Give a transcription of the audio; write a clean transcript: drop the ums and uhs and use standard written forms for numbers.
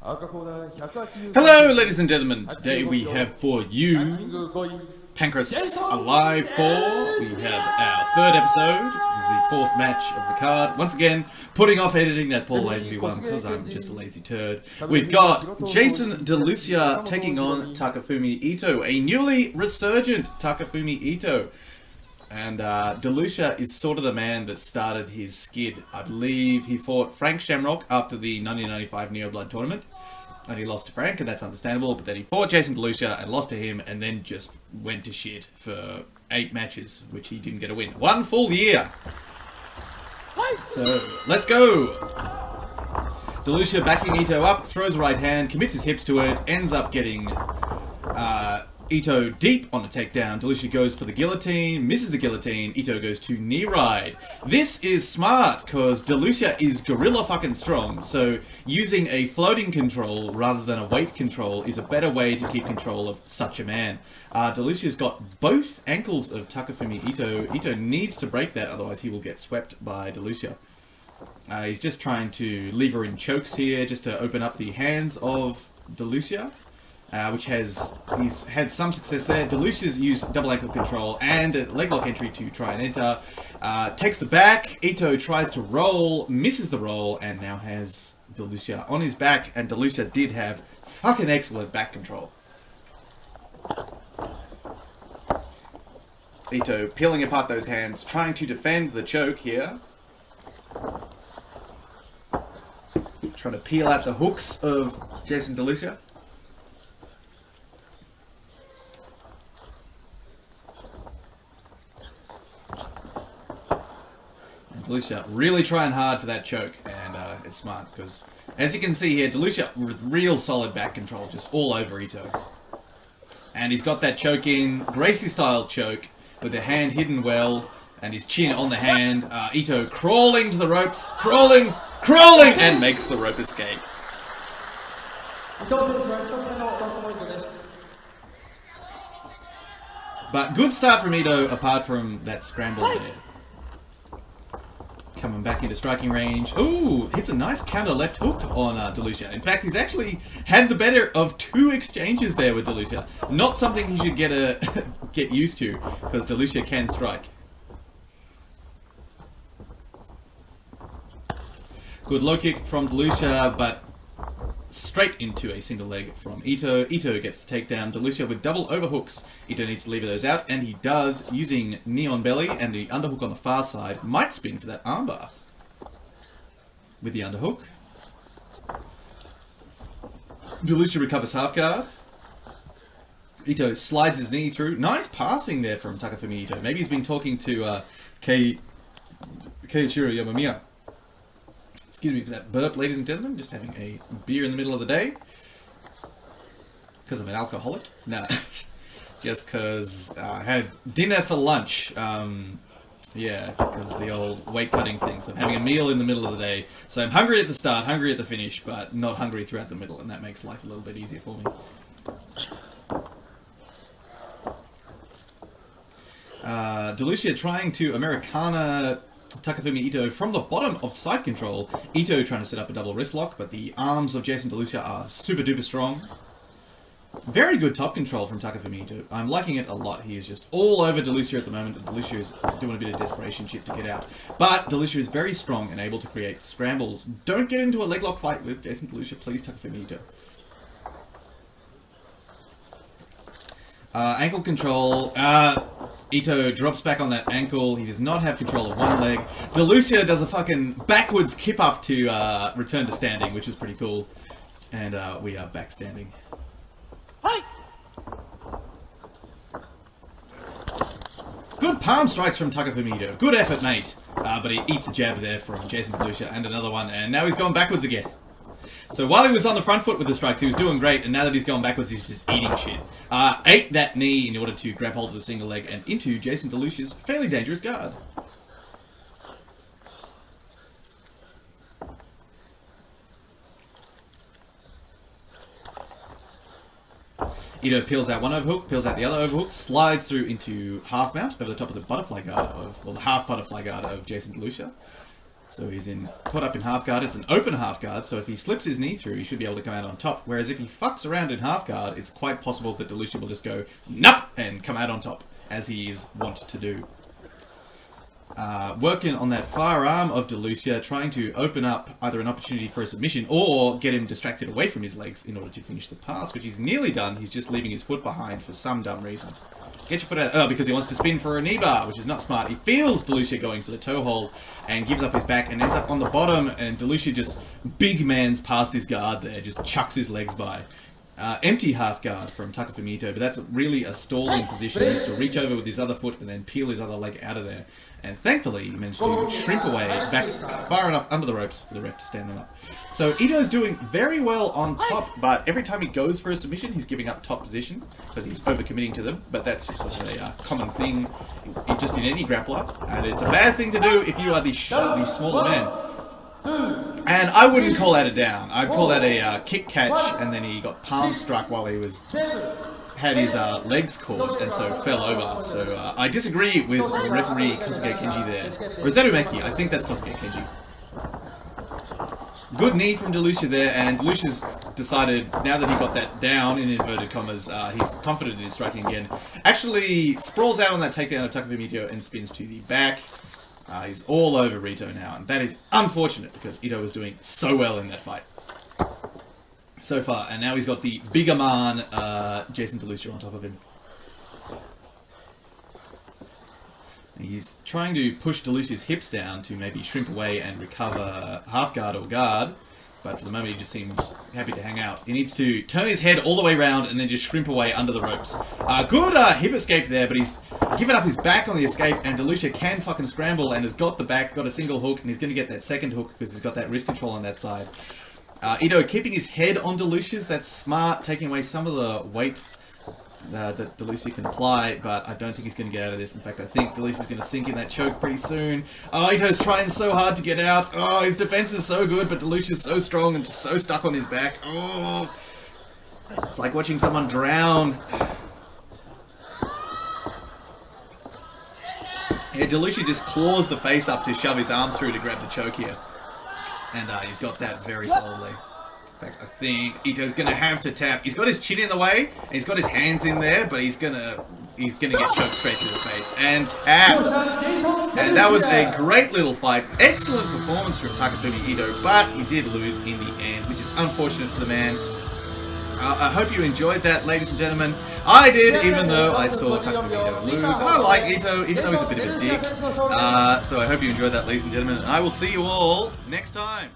Hello, ladies and gentlemen. Today we have for you Pancrase Alive 4. We have our third episode. This is the fourth match of the card. Once again, putting off editing that Paul Lazenby one because I'm just a lazy turd. We've got Jason Delucia taking on Takafumi Ito, a newly resurgent Takafumi Ito. And Delucia is sort of the man that started his skid. I believe he fought Frank Shamrock after the 1995 Neo Blood tournament. And he lost to Frank, and that's understandable. But then he fought Jason Delucia and lost to him, and then just went to shit for 8 matches, which he didn't get a win. 1 full year! So, let's go! Delucia backing Ito up, throws right hand, commits his hips to it, ends up getting Ito deep on a takedown. Delucia goes for the guillotine, misses the guillotine. Ito goes to knee ride. This is smart because Delucia is gorilla fucking strong. So using a floating control rather than a weight control is a better way to keep control of such a man. Delucia's got both ankles of Takafumi Ito. Ito needs to break that, otherwise he will get swept by Delucia. He's just trying to lever in chokes here just to open up the hands of Delucia. He's had some success there. Delucia's used double ankle control and a leg lock entry to try and enter. Takes the back. Ito tries to roll, misses the roll, and now has Delucia on his back. And Delucia did have fucking excellent back control. Ito peeling apart those hands, trying to defend the choke here. Trying to peel out the hooks of Jason Delucia. Delucia really trying hard for that choke, and it's smart because, as you can see here, Delucia with real solid back control, just all over Ito. And he's got that choke in, Gracie-style choke, with the hand hidden well, and his chin on the hand. Ito crawling to the ropes, crawling, and makes the rope escape. But good start from Ito, apart from that scramble there. Coming back into striking range. Ooh, hits a nice counter left hook on Delucia. In fact, he's actually had the better of 2 exchanges there with Delucia. Not something he should get used to, because Delucia can strike. Good low kick from Delucia, but straight into a single leg from Ito. Ito gets the takedown. Delucia with double overhooks. Ito needs to lever those out, and he does, using knee on belly and the underhook on the far side. Might spin for that armbar with the underhook. Delucia recovers half guard. Ito slides his knee through. Nice passing there from Takafumi Ito. Maybe he's been talking to Keiichiro Yamamiya. Excuse me for that burp, ladies and gentlemen. Just having a beer in the middle of the day. Because I'm an alcoholic? No. Just because I had dinner for lunch. Yeah, because of the old weight cutting thing. So I'm having a meal in the middle of the day. So I'm hungry at the start, hungry at the finish, but not hungry throughout the middle. And that makes life a little bit easier for me. Delucia trying to Americana Takafumi Ito from the bottom of side control. Ito trying to set up a double wrist lock, but the arms of Jason Delucia are super duper strong. Very good top control from Takafumi Ito. I'm liking it a lot. He is just all over Delucia at the moment, and Delucia is doing a bit of desperation shit to get out. But Delucia is very strong and able to create scrambles. Don't get into a leg lock fight with Jason Delucia, please, Takafumi Ito. Ankle control. Ito drops back on that ankle. He does not have control of one leg. Delucia does a fucking backwards kip up to return to standing, which is pretty cool. And we are back standing. Hi. Good palm strikes from Takafumi Ito. Good effort, mate. But he eats a jab there from Jason Delucia and another one, and now he's gone backwards again. So while he was on the front foot with the strikes, he was doing great, and now that he's going backwards, he's just eating shit. Ate that knee in order to grab hold of the single leg and into Jason Delucia's fairly dangerous guard. Ito peels out one overhook, peels out the other overhook, slides through into half mount over the top of the butterfly guard of, well, the half butterfly guard of Jason Delucia. So he's caught up in half guard. It's an open half guard, so if he slips his knee through, he should be able to come out on top. Whereas if he fucks around in half guard, it's quite possible that Delucia will just go, "Nup!" and come out on top, as he is wont to do. Working on that far arm of Delucia, trying to open up either an opportunity for a submission or get him distracted away from his legs in order to finish the pass, which he's nearly done. He's just leaving his foot behind for some dumb reason. Get your foot out. Oh, because he wants to spin for a knee bar, which is not smart. He feels Delucia going for the toe hold and gives up his back and ends up on the bottom, and Delucia just big mans past his guard there, just chucks his legs by. Empty half guard from Takafumi Ito, but that's really a stalling position. He needs to reach over with his other foot and then peel his other leg out of there. And thankfully, he managed to shrimp away back far enough under the ropes for the ref to stand him up. So Ito's doing very well on top, but every time he goes for a submission, he's giving up top position because he's overcommitting to them. But that's just sort of a common thing just in any grappler, and it's a bad thing to do if you are the smaller man. And I wouldn't call that a down. I'd call that a kick catch, and then he got palm struck while he had his legs caught, and so fell over. So I disagree with referee Kosuke Kenji there. Or is that Umeki? I think that's Kosuke Kenji. Good knee from Delucia there, and Delucia's decided, now that he got that down, in inverted commas, he's confident in his striking again. Actually sprawls out on that takedown of Takafumi Ito and spins to the back. He's all over Ito now, and that is unfortunate because Ito was doing so well in that fight so far, and now he's got the bigger man, Jason Delucia, on top of him. He's trying to push Delucia's hips down to maybe shrimp away and recover half guard or guard, but for the moment he just seems happy to hang out. He needs to turn his head all the way around and then just shrimp away under the ropes. Good hip escape there, but he's given up his back on the escape, and Delucia can fucking scramble and has got the back, got a single hook, and he's going to get that second hook because he's got that wrist control on that side. Ito keeping his head on Delucia's, that's smart, taking away some of the weight that Delucia can apply, but I don't think he's going to get out of this. In fact, I think Delucia's going to sink in that choke pretty soon. Oh, Ito's trying so hard to get out. Oh, his defense is so good, but Delucia's so strong and just so stuck on his back. Oh, it's like watching someone drown. Yeah, Delucia just claws the face up to shove his arm through to grab the choke here. And he's got that very solidly. In fact, I think Ito's gonna have to tap. He's got his chin in the way, and he's got his hands in there, but he's gonna get choked straight through the face. And taps! And that was a great little fight. Excellent performance from Takafumi Ito, but he did lose in the end, which is unfortunate for the man. I hope you enjoyed that, ladies and gentlemen. I did, even though I saw Takafumi Ito lose. And I like Ito, even though he's a bit of a dick. So I hope you enjoyed that, ladies and gentlemen. And I will see you all next time.